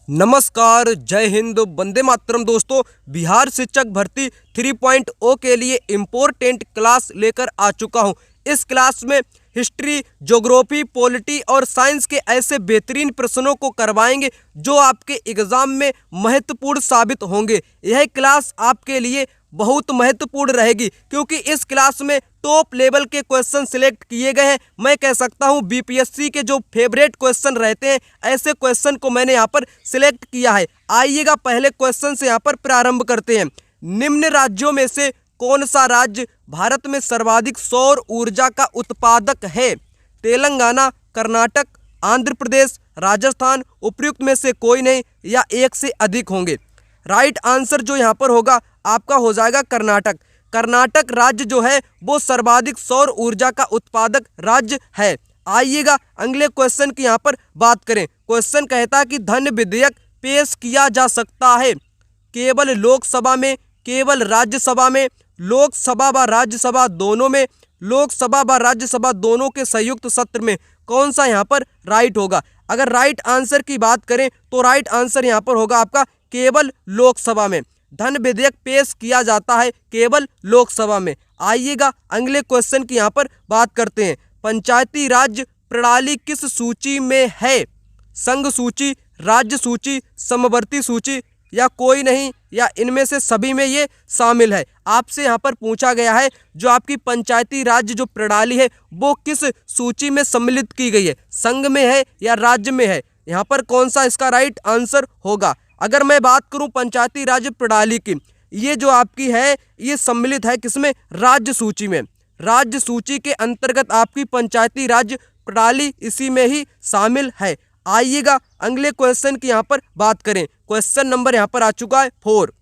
नमस्कार, जय हिंद, वंदे मातरम। दोस्तों, बिहार शिक्षक भर्ती 3.0 के लिए इम्पोर्टेंट क्लास लेकर आ चुका हूं। इस क्लास में हिस्ट्री, ज्योग्राफी, पॉलिटी और साइंस के ऐसे बेहतरीन प्रश्नों को करवाएंगे जो आपके एग्जाम में महत्वपूर्ण साबित होंगे। यह क्लास आपके लिए बहुत महत्वपूर्ण रहेगी क्योंकि इस क्लास में टॉप लेवल के क्वेश्चन सिलेक्ट किए गए हैं। मैं कह सकता हूं बीपीएससी के जो फेवरेट क्वेश्चन रहते हैं, ऐसे क्वेश्चन को मैंने यहां पर सिलेक्ट किया है। आइएगा पहले क्वेश्चन से यहां पर प्रारंभ करते हैं। निम्न राज्यों में से कौन सा राज्य भारत में सर्वाधिक सौर ऊर्जा का उत्पादक है? तेलंगाना, कर्नाटक, आंध्र प्रदेश, राजस्थान। उपयुक्त में से कोई नहीं या एक से अधिक होंगे। राइट आंसर जो यहाँ पर होगा आपका हो जाएगा कर्नाटक। कर्नाटक राज्य जो है वो सर्वाधिक सौर ऊर्जा का उत्पादक राज्य है। आइएगा अगले क्वेश्चन की यहाँ पर बात करें। क्वेश्चन कहता है कि धन विधेयक पेश किया जा सकता है केवल लोकसभा में, केवल राज्यसभा में, लोकसभा व राज्यसभा दोनों में, लोकसभा व राज्यसभा दोनों के संयुक्त सत्र में। कौन सा यहाँ पर राइट होगा? अगर राइट आंसर की बात करें तो राइट आंसर यहाँ पर होगा आपका केवल लोकसभा में। धन विधेयक पेश किया जाता है केवल लोकसभा में। आइएगा अगले क्वेश्चन की यहाँ पर बात करते हैं। पंचायती राज प्रणाली किस सूची में है? संघ सूची, राज्य सूची, समवर्ती सूची या कोई नहीं या इनमें से सभी में ये शामिल है। आपसे यहाँ पर पूछा गया है जो आपकी पंचायती राज जो प्रणाली है वो किस सूची में सम्मिलित की गई है, संघ में है या राज्य में है? यहाँ पर कौन सा इसका राइट आंसर होगा? अगर मैं बात करूं पंचायती राज प्रणाली की, ये जो आपकी है ये सम्मिलित है किसमें? राज्य सूची में। राज्य सूची के अंतर्गत आपकी पंचायती राज प्रणाली इसी में ही शामिल है। आइएगा अगले क्वेश्चन की यहाँ पर बात करें। क्वेश्चन नंबर यहाँ पर आ चुका है 4।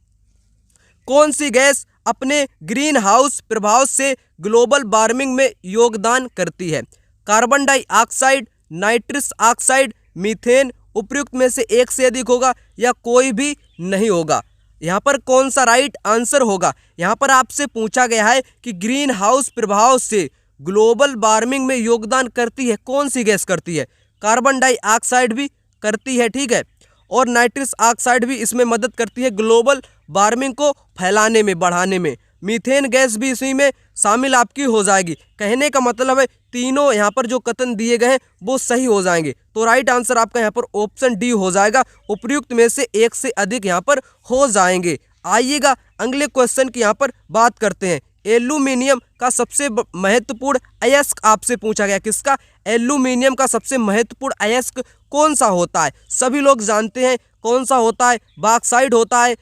कौन सी गैस अपने ग्रीन हाउस प्रभाव से ग्लोबल वार्मिंग में योगदान करती है? Carbon dioxide, nitrous oxide, methane. उपयुक्त में से एक से अधिक होगा या कोई भी नहीं होगा। यहाँ पर कौन सा राइट आंसर होगा? यहाँ पर आपसे पूछा गया है कि ग्रीन हाउस प्रभाव से ग्लोबल वार्मिंग में योगदान करती है कौन सी गैस करती है? कार्बन डाइऑक्साइड भी करती है, ठीक है, और नाइट्रस ऑक्साइड भी इसमें मदद करती है ग्लोबल वार्मिंग को फैलाने में, बढ़ाने में। मीथेन गैस भी इसी में शामिल आपकी हो जाएगी। कहने का मतलब है तीनों यहाँ पर जो कथन दिए गए हैं वो सही हो जाएंगे। तो राइट आंसर आपका यहाँ पर ऑप्शन डी हो जाएगा। उपयुक्त में से एक से अधिक यहाँ पर हो जाएंगे। आइएगा अगले क्वेश्चन की यहाँ पर बात करते हैं। एल्यूमिनियम का सबसे महत्वपूर्ण अयस्क आपसे पूछा गया। किसका? एल्यूमिनियम का सबसे महत्वपूर्ण अयस्क कौन सा होता है? सभी लोग जानते हैं कौन सा होता है। बॉक्साइट होता है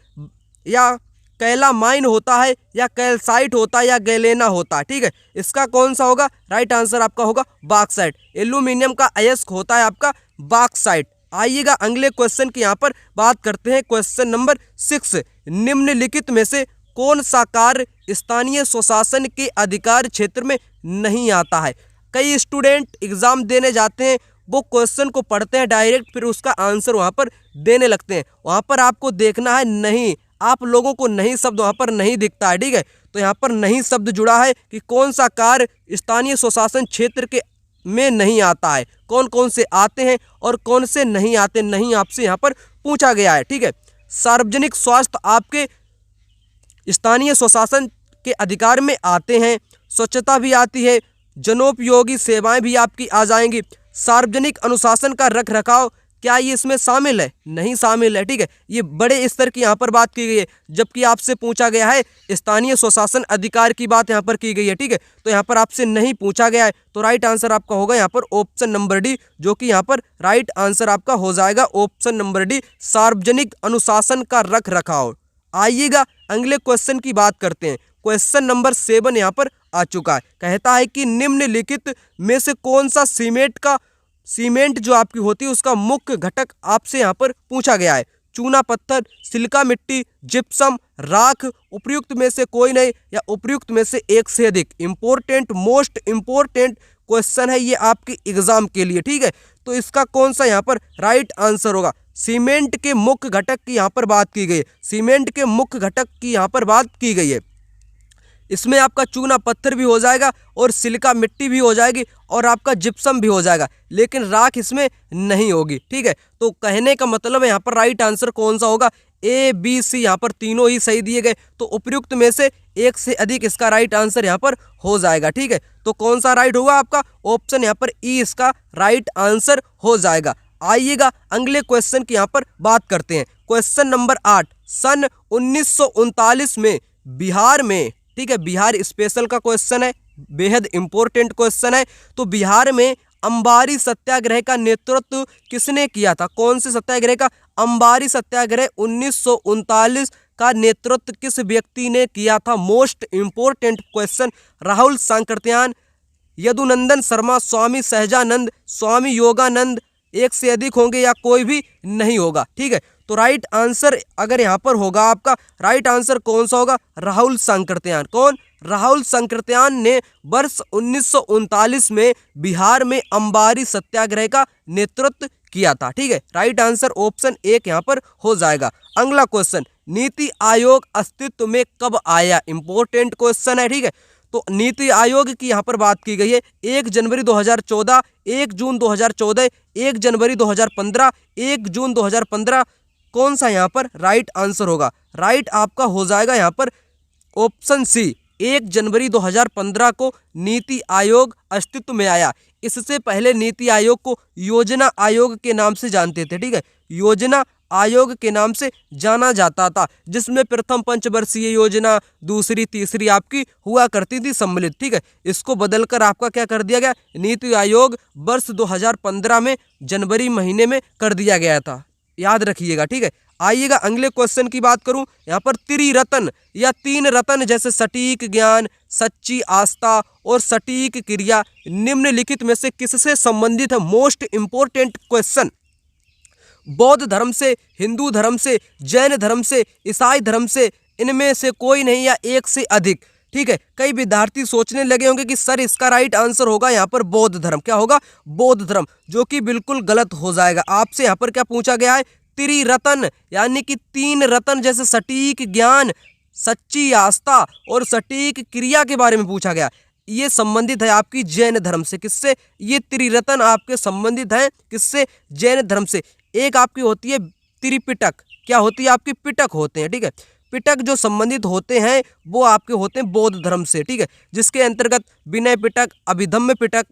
या कैलामाइन होता है या कैल्साइट होता है या गैलेना होता है, ठीक है। इसका कौन सा होगा? राइट आंसर आपका होगा बॉक्साइट। एल्यूमिनियम का अयस्क होता है आपका बॉक्साइट। आइएगा अगले क्वेश्चन की यहाँ पर बात करते हैं। Question number 6। निम्नलिखित में से कौन सा कार्य स्थानीय स्वशासन के अधिकार क्षेत्र में नहीं आता है? कई स्टूडेंट एग्जाम देने जाते हैं, वो क्वेश्चन को पढ़ते हैं डायरेक्ट, फिर उसका आंसर वहाँ पर देने लगते हैं। वहाँ पर आपको देखना है नहीं, आप लोगों को नहीं शब्द वहाँ पर नहीं दिखता है, ठीक है। तो यहाँ पर नहीं शब्द जुड़ा है कि कौन सा कार्य स्थानीय स्वशासन क्षेत्र के में नहीं आता है, कौन कौन से आते हैं और कौन से नहीं आते, नहीं आपसे यहाँ पर पूछा गया है, ठीक है। सार्वजनिक स्वास्थ्य आपके स्थानीय स्वशासन के अधिकार में आते हैं। स्वच्छता भी आती है, जनोपयोगी सेवाएं भी आपकी आ जाएंगी। सार्वजनिक अनुशासन का रख रखाव, क्या ये इसमें शामिल है? नहीं शामिल है, ठीक है। ये बड़े स्तर की यहाँ पर बात की गई है, जबकि आपसे पूछा गया है स्थानीय स्वशासन अधिकार की बात यहाँ पर की गई है, ठीक है। तो यहाँ पर आपसे नहीं पूछा गया है, तो राइट आंसर आपका होगा यहाँ पर ऑप्शन नंबर डी, जो कि यहाँ पर राइट आंसर आपका हो जाएगा ऑप्शन नंबर डी, सार्वजनिक अनुशासन का रख रखाव। आइएगा अगले क्वेश्चन की बात करते हैं। क्वेश्चन नंबर 7 यहाँ पर आ चुका है। कहता है कि निम्नलिखित में से कौन सा सीमेंट जो आपकी होती है उसका मुख्य घटक आपसे यहाँ पर पूछा गया है? चूना पत्थर, सिलिका मिट्टी, जिप्सम, राख। उपयुक्त में से कोई नहीं या उपयुक्त में से एक से अधिक। इंपॉर्टेंट, मोस्ट इंपॉर्टेंट क्वेश्चन है ये आपके एग्जाम के लिए, ठीक है। तो इसका कौन सा यहाँ पर राइट आंसर होगा? सीमेंट के मुख्य घटक की यहाँ पर बात की गई है। सीमेंट के मुख्य घटक की यहाँ पर बात की गई है। इसमें आपका चूना पत्थर भी हो जाएगा और सिलिका मिट्टी भी हो जाएगी और आपका जिप्सम भी हो जाएगा, लेकिन राख इसमें नहीं होगी। ठीक है, तो कहने का मतलब है यहाँ पर राइट आंसर कौन सा होगा, ए बी सी, यहाँ पर तीनों ही सही दिए गए, तो उपयुक्त में से एक से अधिक इसका राइट आंसर यहाँ पर हो जाएगा। ठीक है, तो कौन सा राइट होगा आपका, ऑप्शन यहाँ पर ई इसका राइट आंसर हो जाएगा। आइएगा अगले क्वेश्चन की यहाँ पर बात करते हैं। क्वेश्चन नंबर 8, सन 1939 में बिहार में, ठीक है, बिहार स्पेशल का क्वेश्चन है, बेहद इंपॉर्टेंट क्वेश्चन है। तो बिहार में अंबारी सत्याग्रह का नेतृत्व किसने किया था, कौन से सत्याग्रह का, अंबारी सत्याग्रह 1939 का नेतृत्व किस व्यक्ति ने किया था। Most important question, Rahul Sankrityayan, Yadunandan Sharma, Swami Sahajanand, Swami Yogananda, एक से अधिक होंगे या कोई भी नहीं होगा। ठीक है, तो राइट आंसर अगर यहाँ पर होगा आपका, राइट आंसर कौन सा होगा, राहुल सांकृत्यायन। कौन, राहुल सांकृत्यायन ने वर्ष 1939 में बिहार में अंबारी सत्याग्रह का नेतृत्व किया था। ठीक है, राइट आंसर ऑप्शन एक यहाँ पर हो जाएगा। अगला क्वेश्चन, नीति आयोग अस्तित्व में कब आया, इंपॉर्टेंट क्वेश्चन है। ठीक है, तो नीति आयोग की यहाँ पर बात की गई है 1 जनवरी 2014, 1 जून 2014, 1 जनवरी 2015, 1 जून 2015, कौन सा यहाँ पर राइट आंसर होगा, राइट आपका हो जाएगा यहाँ पर ऑप्शन सी, 1 जनवरी 2015 को नीति आयोग अस्तित्व में आया। इससे पहले नीति आयोग को योजना आयोग के नाम से जानते थे। ठीक है, योजना आयोग के नाम से जाना जाता था, जिसमें प्रथम पंचवर्षीय योजना, दूसरी तीसरी आपकी हुआ करती थी सम्मिलित। ठीक है, इसको बदलकर आपका क्या कर दिया गया, नीति आयोग वर्ष 2015 में जनवरी महीने में कर दिया गया था, याद रखिएगा। ठीक है, आइएगा अगले क्वेश्चन की बात करूं, यहाँ पर त्रिरत्न या 3 रत्न जैसे सटीक ज्ञान, सच्ची आस्था और सटीक क्रिया निम्नलिखित में से किससे संबंधित है। मोस्ट इंपोर्टेंट क्वेश्चन, बौद्ध धर्म से, हिंदू धर्म से, जैन धर्म से, ईसाई धर्म से, इनमें से कोई नहीं या एक से अधिक। ठीक है, कई विद्यार्थी सोचने लगे होंगे कि सर इसका राइट आंसर होगा यहाँ पर बौद्ध धर्म, क्या होगा, बौद्ध धर्म, जो कि बिल्कुल गलत हो जाएगा। आपसे यहाँ पर क्या पूछा गया है, त्रिरत्न यानी कि 3 रत्न जैसे सटीक ज्ञान, सच्ची आस्था और सटीक क्रिया के बारे में पूछा गया। ये संबंधित है आपकी जैन धर्म से, किससे, ये त्रिरत्न आपके संबंधित हैं किससे, जैन धर्म से। एक आपकी होती है त्रिपिटक, क्या होती है आपकी, पिटक होते हैं। ठीक है, पिटक जो संबंधित होते हैं वो आपके होते हैं बौद्ध धर्म से। ठीक है, जिसके अंतर्गत विनय पिटक, अभिधम्म पिटक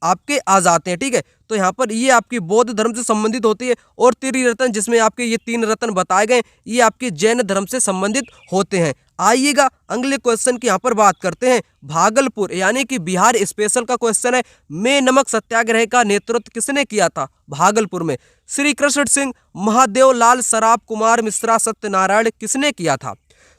आपके आ जाते हैं। ठीक है, तो यहाँ पर ये आपकी बौद्ध धर्म से संबंधित होती है, और त्रिरत्न जिसमें आपके ये 3 रत्न बताए गए ये आपके जैन धर्म से संबंधित होते हैं। आइएगा अगले क्वेश्चन की यहाँ पर बात करते हैं। भागलपुर यानी कि बिहार स्पेशल का क्वेश्चन है, में नमक सत्याग्रह का नेतृत्व किसने किया था भागलपुर में, श्री कृष्ण सिंह, महादेव लाल सराफ, कुमार मिश्रा, सत्यनारायण, किसने किया था।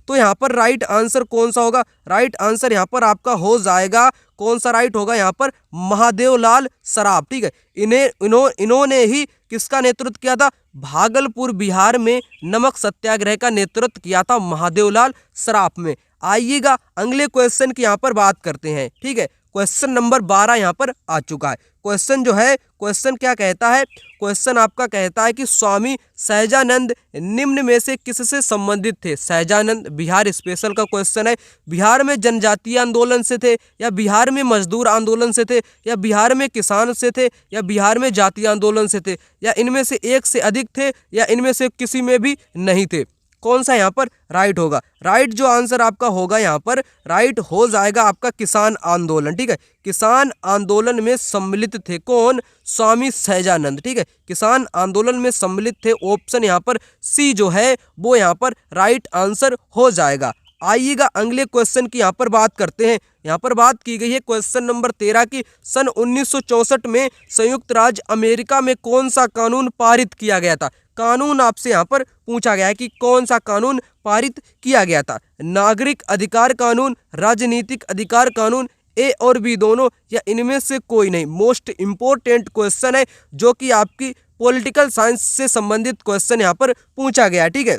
तो यहाँ पर राइट आंसर कौन सा होगा, राइट आंसर यहाँ पर आपका हो जाएगा, कौन सा राइट होगा यहाँ पर, महादेव लाल सराफ। ठीक है, इन्होंने ही किसका नेतृत्व किया था, भागलपुर बिहार में नमक सत्याग्रह का नेतृत्व किया था महादेव लाल सराफ में। आइएगा अगले क्वेश्चन की यहाँ पर बात करते हैं। ठीक है, क्वेश्चन नंबर 12 यहाँ पर आ चुका है। क्वेश्चन जो है, क्वेश्चन क्या कहता है, क्वेश्चन आपका कहता है कि स्वामी सहजानंद निम्न में से किससे संबंधित थे। सहजानंद बिहार स्पेशल का क्वेश्चन है, बिहार में जनजातीय आंदोलन से थे, या बिहार में मजदूर आंदोलन से थे, या बिहार में किसान से थे, या बिहार में जातीय आंदोलन से थे, या इनमें से एक से अधिक थे, या इनमें से किसी में भी नहीं थे। कौन सा यहाँ पर राइट होगा, राइट जो आंसर आपका होगा यहाँ पर राइट हो जाएगा आपका किसान आंदोलन। ठीक है, किसान आंदोलन में सम्मिलित थे कौन, स्वामी सहजानंद। ठीक है, किसान आंदोलन में सम्मिलित थे, ऑप्शन यहाँ पर सी जो है वो यहाँ पर राइट आंसर हो जाएगा। आइएगा अगले क्वेश्चन की यहाँ पर बात करते हैं। यहाँ पर बात की गई है क्वेश्चन नंबर 13 की, सन 1964 में संयुक्त राज्य अमेरिका में कौन सा कानून पारित किया गया था। कानून आपसे यहाँ पर पूछा गया है कि कौन सा कानून पारित किया गया था। नागरिक अधिकार कानून, राजनीतिक अधिकार कानून, ए और बी दोनों, या इनमें से कोई नहीं। मोस्ट इंपोर्टेंट क्वेश्चन है जो कि आपकी पॉलिटिकल साइंस से संबंधित क्वेश्चन यहाँ पर पूछा गया है। ठीक है,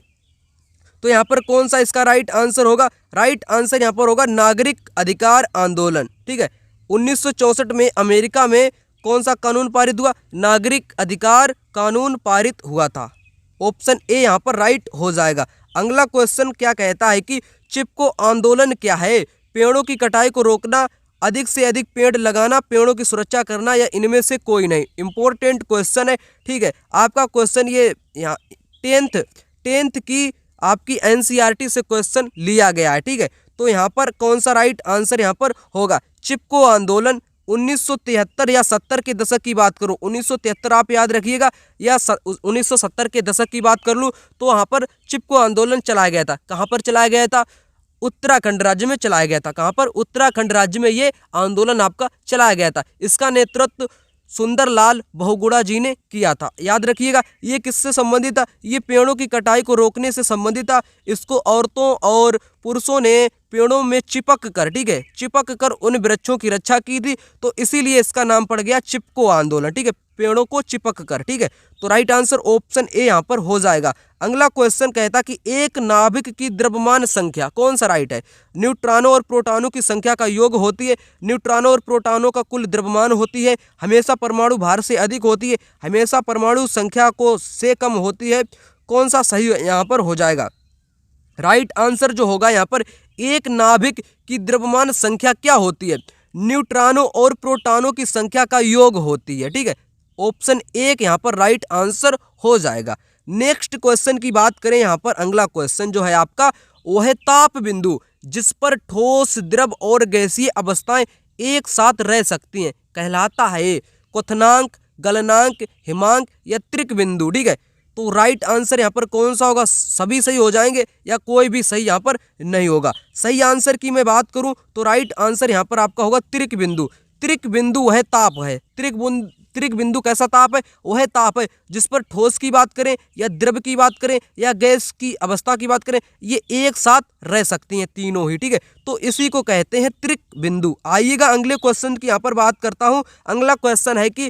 तो यहाँ पर कौन सा इसका राइट आंसर होगा, राइट आंसर यहाँ पर होगा नागरिक अधिकार आंदोलन। ठीक है, 1964 में अमेरिका में कौन सा कानून पारित हुआ, नागरिक अधिकार कानून पारित हुआ था। ऑप्शन ए यहाँ पर राइट हो जाएगा। अगला क्वेश्चन क्या कहता है कि चिपको आंदोलन क्या है। पेड़ों की कटाई को रोकना, अधिक से अधिक पेड़ लगाना, पेड़ों की सुरक्षा करना, या इनमें से कोई नहीं। इंपॉर्टेंट क्वेश्चन है, ठीक है। आपका क्वेश्चन ये यहाँ टेंथ की आपकी एनसीईआरटी से क्वेश्चन लिया गया है, ठीक है। तो यहाँ पर कौन सा राइट आंसर यहाँ पर होगा? चिपको आंदोलन 1973 या 70 के दशक की बात करूं, 1973 आप याद रखिएगा, या 1970 के दशक की बात कर लूं, तो वहां पर चिपको आंदोलन चलाया गया था। कहां पर चलाया गया था? उत्तराखंड राज्य में चलाया गया था। कहां पर? उत्तराखंड राज्य में ये आंदोलन आपका चलाया गया था। इसका नेतृत्व सुंदरलाल बहुगुणा जी ने किया था, याद रखिएगा। ये किससे संबंधित था? ये पेड़ों की कटाई को रोकने से संबंधित था। इसको औरतों और पुरुषों ने पेड़ों में चिपक कर, ठीक है, चिपक कर उन वृक्षों की रक्षा की थी, तो इसीलिए इसका नाम पड़ गया चिपको आंदोलन, ठीक है, पेड़ों को चिपक कर, ठीक है। तो राइट आंसर ऑप्शन ए यहाँ पर हो जाएगा। अगला क्वेश्चन कहता कि एक नाभिक की द्रव्यमान संख्या, कौन सा राइट है? न्यूट्रॉनों और प्रोटॉनों की संख्या का योग होती है, न्यूट्रॉनों और प्रोटॉनों का कुल द्रव्यमान होती है, हमेशा परमाणु भार से अधिक होती है, हमेशा परमाणु संख्या को से कम होती है। कौन सा सही यहाँ पर हो जाएगा? राइट आंसर जो होगा यहाँ पर, एक नाभिक की द्रव्यमान संख्या क्या होती है? न्यूट्रॉनों और प्रोटॉनों की संख्या का योग होती है, ठीक है। ऑप्शन एक यहाँ पर राइट आंसर हो जाएगा। नेक्स्ट क्वेश्चन की बात करें, यहाँ पर अगला क्वेश्चन जो है आपका, वो है ताप बिंदु जिस पर ठोस, द्रव और गैसीय अवस्थाएं एक साथ रह सकती हैं, कहलाता है क्वथनांक, गलनांक, हिमांक या त्रिक बिंदु, ठीक है। तो राइट आंसर यहाँ पर कौन सा होगा? सभी सही हो जाएंगे या कोई भी सही यहाँ पर नहीं होगा? सही आंसर की मैं बात करूं तो राइट आंसर यहाँ पर आपका होगा त्रिक बिंदु। त्रिक बिंदु है ताप है, त्रिक बिंदु कैसा ताप है? वह ताप है जिस पर ठोस की बात करें या द्रव की बात करें या गैस की अवस्था की बात करें, ये एक साथ रह सकती हैं तीनों ही, ठीक है। तो इसी को कहते हैं त्रिक बिंदु। आइएगा अगले क्वेश्चन की यहाँ पर बात करता हूँ। अगला क्वेश्चन है कि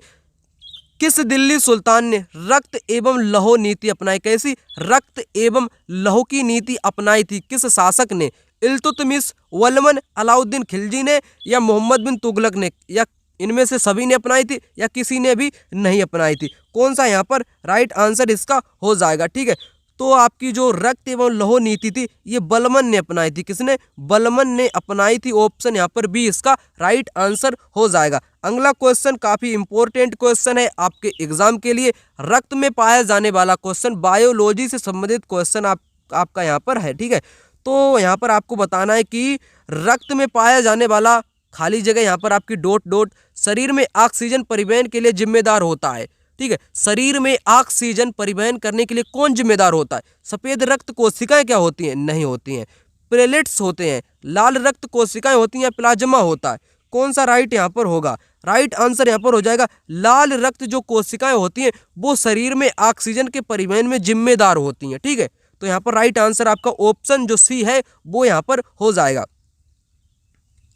किस दिल्ली सुल्तान ने रक्त एवं लौह नीति अपनाई? कैसी? रक्त एवं लौह की नीति अपनाई थी किस शासक ने? इल्तुतमिश, वलमन, अलाउद्दीन खिलजी ने या मोहम्मद बिन तुगलक ने, या इनमें से सभी ने अपनाई थी या किसी ने भी नहीं अपनाई थी? कौन सा यहाँ पर राइट आंसर इसका हो जाएगा, ठीक है। तो आपकी जो रक्त एवं लौह नीति थी ये बलमन ने अपनाई थी। किसने? बलमन ने अपनाई थी। ऑप्शन यहाँ पर बी इसका राइट आंसर हो जाएगा। अगला क्वेश्चन काफी इंपॉर्टेंट क्वेश्चन है आपके एग्जाम के लिए। रक्त में पाया जाने वाला क्वेश्चन, बायोलॉजी से संबंधित क्वेश्चन आपका यहाँ पर है, ठीक है। तो यहाँ पर आपको बताना है कि रक्त में पाया जाने वाला, खाली जगह यहाँ पर आपकी डॉट डॉट, शरीर में ऑक्सीजन परिवहन के लिए जिम्मेदार होता है, ठीक है। शरीर में ऑक्सीजन परिवहन करने के लिए कौन जिम्मेदार होता है? सफेद रक्त कोशिकाएं क्या होती हैं? नहीं होती हैं, प्लेलेट्स होते हैं। लाल रक्त कोशिकाएं होती हैं, प्लाज्मा होता है। कौन सा राइट यहाँ पर होगा? राइट आंसर यहाँ पर हो जाएगा लाल रक्त जो कोशिकाएं होती हैं वो शरीर में ऑक्सीजन के परिवहन में जिम्मेदार होती हैं, ठीक है। तो यहाँ पर राइट आंसर आपका ऑप्शन जो सी है वो यहाँ पर हो जाएगा।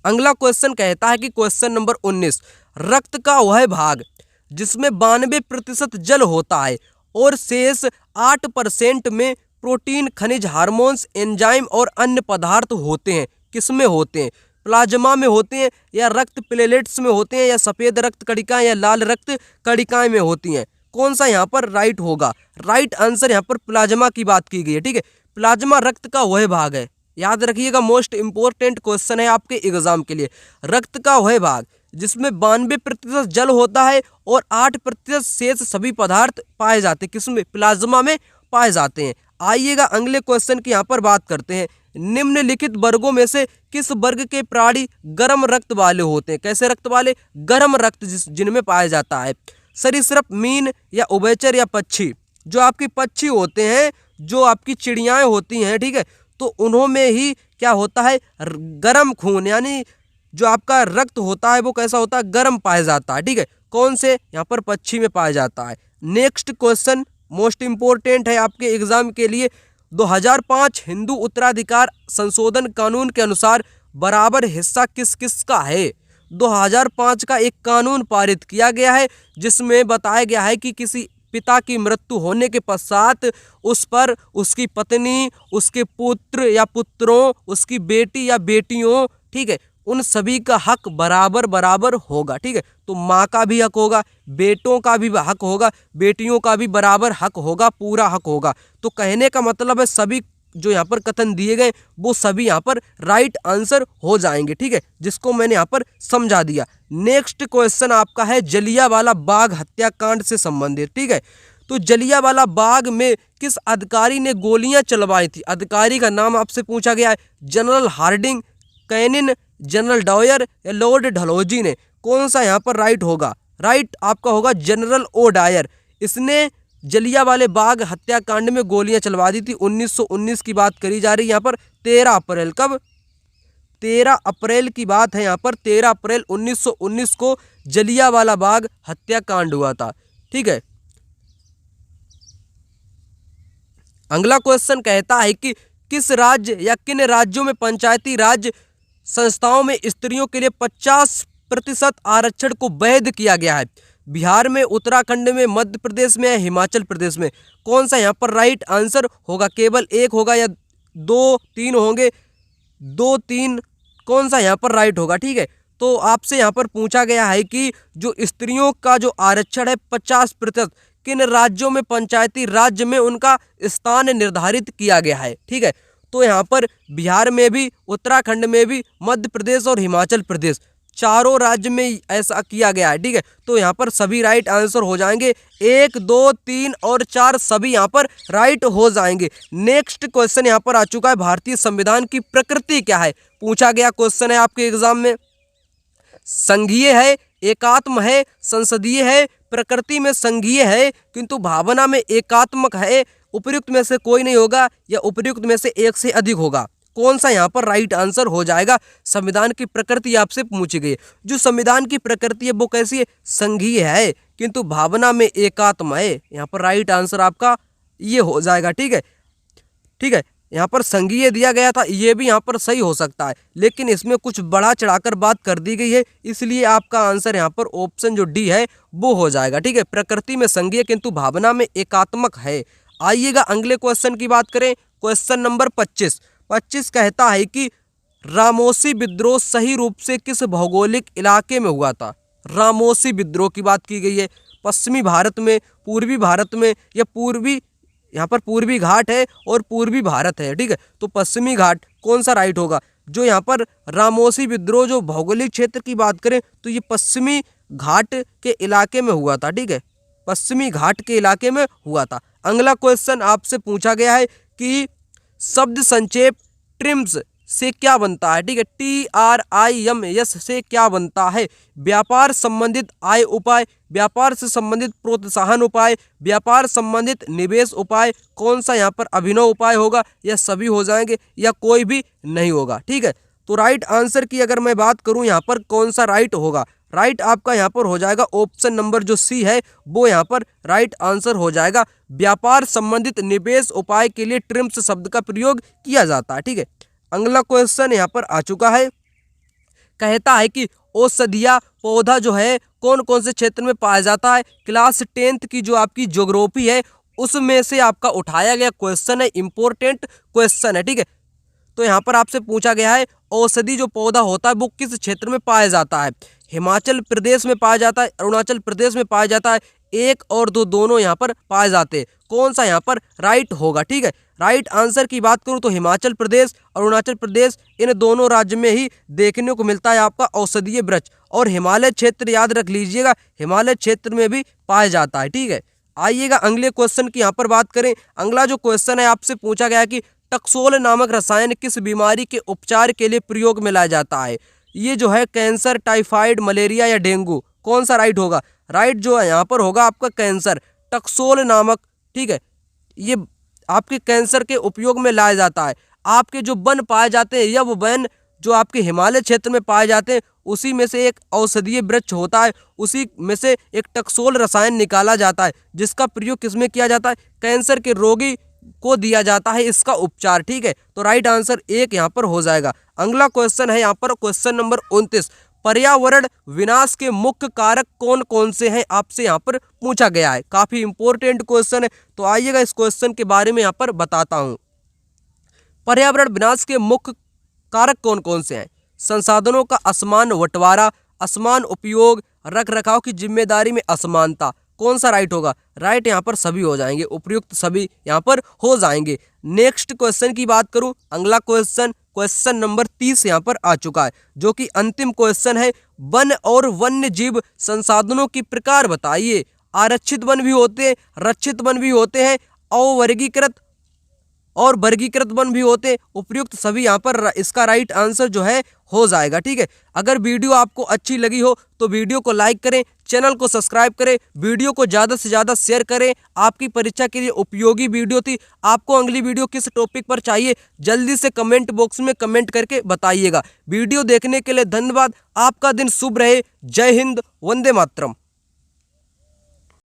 अगला क्वेश्चन कहता है कि क्वेश्चन नंबर 19, रक्त का वह भाग जिसमें 92% जल होता है और शेष 8% में प्रोटीन, खनिज, हार्मोन्स, एंजाइम और अन्य पदार्थ होते हैं, किसमें होते हैं? प्लाज्मा में होते हैं या रक्त प्लेलेट्स में होते हैं या सफ़ेद रक्त कणिकाएं या लाल रक्त कणिकाएं में होती हैं? कौन सा यहाँ पर राइट होगा? राइट आंसर यहाँ पर प्लाज्मा की बात की गई है, ठीक है। प्लाज्मा रक्त का वह भाग है, याद रखिएगा, मोस्ट इंपॉर्टेंट क्वेश्चन है आपके एग्जाम के लिए। रक्त का वह भाग जिसमें 92% जल होता है और 8% शेष सभी पदार्थ पाए जाते हैं, किसमें? प्लाज्मा में पाए जाते हैं। आइएगा अगले क्वेश्चन की यहाँ पर बात करते हैं। निम्नलिखित वर्गों में से किस वर्ग के प्राणी गर्म रक्त वाले होते हैं? कैसे रक्त वाले? गर्म रक्त जिनमें पाया जाता है। सरीसृप, मीन या उभयचर या पक्षी? जो आपकी पक्षी होते हैं, जो आपकी चिड़ियाएं होती हैं, ठीक है, तो उन्होंने ही क्या होता है? गर्म खून, यानी जो आपका रक्त होता है वो कैसा होता है? गर्म पाया जाता है, ठीक है। कौन से? यहाँ पर पक्षी में पाया जाता है। नेक्स्ट क्वेश्चन मोस्ट इंपॉर्टेंट है आपके एग्जाम के लिए। 2005 हिंदू उत्तराधिकार संशोधन कानून के अनुसार बराबर हिस्सा किस किस का है? 2005 का एक कानून पारित किया गया है जिसमें बताया गया है कि किसी पिता की मृत्यु होने के पश्चात उस पर उसकी पत्नी, उसके पुत्र या पुत्रों, उसकी बेटी या बेटियों, ठीक है, उन सभी का हक बराबर बराबर होगा, ठीक है। तो माँ का भी हक होगा, बेटों का भी हक होगा, बेटियों का भी बराबर हक होगा, पूरा हक होगा। तो कहने का मतलब है सभी जो यहाँ पर कथन दिए गए वो सभी यहाँ पर राइट आंसर हो जाएंगे, ठीक है, जिसको मैंने यहाँ पर समझा दिया। नेक्स्ट क्वेश्चन आपका है जलियांवाला बाग हत्याकांड से संबंधित, ठीक है। तो जलियांवाला बाग में किस अधिकारी ने गोलियां चलवाई थी? अधिकारी का नाम आपसे पूछा गया है। General Harding, Canning, general Dyer या लॉर्ड डलहौजी ने। कौन सा यहाँ पर राइट होगा? राइट आपका होगा जनरल ओ डायर। इसने जलियांवाले बाग हत्याकांड में गोलियां चलवा दी थी। 1919 की बात करी जा रही है यहाँ पर। 13 अप्रैल, कब? 13 अप्रैल की बात है यहाँ पर। 13 अप्रैल 1919 को जलियांवाला बाग हत्याकांड हुआ था, ठीक है। अगला क्वेश्चन कहता है कि किस राज्य या किन राज्यों में पंचायती राज संस्थाओं में स्त्रियों के लिए 50% आरक्षण को वैध किया गया है? बिहार में, उत्तराखंड में, मध्य प्रदेश में या हिमाचल प्रदेश में? कौन सा यहाँ पर राइट आंसर होगा? केवल एक होगा या 2-3 होंगे? 2-3 कौन सा यहाँ पर राइट होगा, ठीक है। तो आपसे यहाँ पर पूछा गया है कि जो स्त्रियों का जो आरक्षण है 50%, किन राज्यों में पंचायती राज्य में उनका स्थान निर्धारित किया गया है, ठीक है। तो यहाँ पर बिहार में भी, उत्तराखंड में भी, मध्य प्रदेश और हिमाचल प्रदेश, चारों राज्य में ऐसा किया गया है, ठीक है। तो यहाँ पर सभी राइट आंसर हो जाएंगे। 1, 2, 3 और 4 सभी यहाँ पर राइट हो जाएंगे। नेक्स्ट क्वेश्चन यहाँ पर आ चुका है, भारतीय संविधान की प्रकृति क्या है? पूछा गया क्वेश्चन है आपके एग्जाम में। संघीय है, एकात्म है, संसदीय है, प्रकृति में संघीय है किंतु भावना में एकात्मक है, उपयुक्त में से कोई नहीं होगा या उपयुक्त में से एक से अधिक होगा? कौन सा यहाँ पर राइट आंसर हो जाएगा? संविधान की प्रकृति आपसे पूछी गई है। जो संविधान की प्रकृति है वो कैसी है? संघीय है किंतु भावना में एकात्म है। यहाँ पर राइट आंसर आपका ये हो जाएगा, ठीक है, ठीक है। यहाँ पर संघीय दिया गया था, ये भी यहाँ पर सही हो सकता है, लेकिन इसमें कुछ बढ़ा चढ़ाकर बात कर दी गई है, इसलिए आपका आंसर यहाँ पर ऑप्शन जो डी है वो हो जाएगा, ठीक है। प्रकृति में संघीय किंतु भावना में एकात्मक है। आइएगा अगले क्वेश्चन की बात करें। क्वेश्चन नंबर 25 कहता है कि रामोसी विद्रोह सही रूप से किस भौगोलिक इलाके में हुआ था? रामोसी विद्रोह की बात की गई है। पश्चिमी भारत में, पूर्वी भारत में या पूर्वी, यहाँ पर पूर्वी घाट है और पूर्वी भारत है, ठीक है। तो पश्चिमी घाट कौन सा राइट होगा? जो यहाँ पर रामोसी विद्रोह जो भौगोलिक क्षेत्र की बात करें तो ये पश्चिमी घाट के इलाके में हुआ था, ठीक है, पश्चिमी घाट के इलाके में हुआ था। अगला क्वेश्चन आपसे पूछा गया है कि शब्द संक्षेप ट्रिम्स से क्या बनता है, ठीक है, TRIMS से क्या बनता है? व्यापार संबंधित आय उपाय, व्यापार से संबंधित प्रोत्साहन उपाय, व्यापार संबंधित निवेश उपाय? कौन सा यहाँ पर अभिनव उपाय होगा? या सभी हो जाएंगे या कोई भी नहीं होगा, ठीक है। तो राइट आंसर की अगर मैं बात करूं यहाँ पर कौन सा राइट होगा? राइट आपका यहाँ पर हो जाएगा ऑप्शन नंबर जो सी है वो यहाँ पर राइट आंसर हो जाएगा। व्यापार संबंधित निवेश उपाय के लिए ट्रिम्स शब्द का प्रयोग किया जाता है, ठीक है। अगला क्वेश्चन यहाँ पर आ चुका है, कहता है कि औषधीय पौधा जो है कौन कौन से क्षेत्र में पाया जाता है? क्लास 10th की जो आपकी ज्योग्राफी है उसमें से आपका उठाया गया क्वेश्चन है, इंपॉर्टेंट क्वेश्चन है, ठीक है। तो यहाँ पर आपसे पूछा गया है औषधि जो पौधा होता है वो किस क्षेत्र में पाया जाता है? हिमाचल प्रदेश में पाया जाता है, अरुणाचल प्रदेश में पाया जाता है, 1 और 2 दोनों यहाँ पर पाए जाते हैं। कौन सा यहाँ पर राइट होगा, ठीक है। राइट आंसर की बात करूँ तो हिमाचल प्रदेश, अरुणाचल प्रदेश, इन दोनों राज्य में ही देखने को मिलता है आपका औषधीय वृक्ष। और हिमालय क्षेत्र याद रख लीजिएगा, हिमालय क्षेत्र में भी पाया जाता है, ठीक है। आइएगा अगले क्वेश्चन की यहाँ पर बात करें। अगला जो क्वेश्चन है आपसे पूछा गया कि टक्सोल नामक रसायन किस बीमारी के उपचार के लिए प्रयोग में लाया जाता है? ये जो है कैंसर, टाइफाइड, मलेरिया या डेंगू? कौन सा राइट होगा? राइट जो है यहाँ पर होगा आपका कैंसर, टक्सोल नामक, ठीक है, ये आपके कैंसर के उपयोग में लाया जाता है। आपके जो वन पाए जाते हैं या वो वन जो आपके हिमालय क्षेत्र में पाए जाते हैं उसी में से एक औषधीय वृक्ष होता है, उसी में से एक टक्सोल रसायन निकाला जाता है जिसका प्रयोग किसमें किया जाता है? कैंसर के रोगी को दिया जाता है इसका उपचार, ठीक है। तो राइट आंसर 1 यहाँ पर हो जाएगा। अगला क्वेश्चन है यहाँ पर क्वेश्चन नंबर 29, पर्यावरण विनाश के मुख्य कारक कौन कौन से हैं? आपसे यहाँ पर पूछा गया है, काफी इंपॉर्टेंट क्वेश्चन है। तो आइएगा इस क्वेश्चन के बारे में यहाँ पर बताता हूँ। पर्यावरण विनाश के मुख्य कारक कौन कौन से हैं? संसाधनों का असमान बंटवारा, असमान उपयोग, रख रखाव की जिम्मेदारी में असमानता, कौन सा राइट होगा? राइट यहाँ पर सभी हो जाएंगे, उपर्युक्त सभी यहाँ पर हो जाएंगे। नेक्स्ट क्वेश्चन की बात करूं, अगला क्वेश्चन नंबर 30 यहाँ पर आ चुका है, जो कि अंतिम क्वेश्चन है। वन और वन्य जीव संसाधनों की प्रकार बताइए। आरक्षित वन भी होते हैं, रक्षित वन भी होते हैं, अवर्गीकृत और वर्गीकृत वन भी होते हैं। उपर्युक्त सभी यहाँ पर इसका राइट आंसर जो है हो जाएगा। ठीक है, अगर वीडियो आपको अच्छी लगी हो तो वीडियो को लाइक करें, चैनल को सब्सक्राइब करें, वीडियो को ज़्यादा से ज़्यादा शेयर करें। आपकी परीक्षा के लिए उपयोगी वीडियो थी। आपको अगली वीडियो किस टॉपिक पर चाहिए जल्दी से कमेंट बॉक्स में कमेंट करके बताइएगा। वीडियो देखने के लिए धन्यवाद। आपका दिन शुभ रहे। जय हिंद, वंदे मातरम।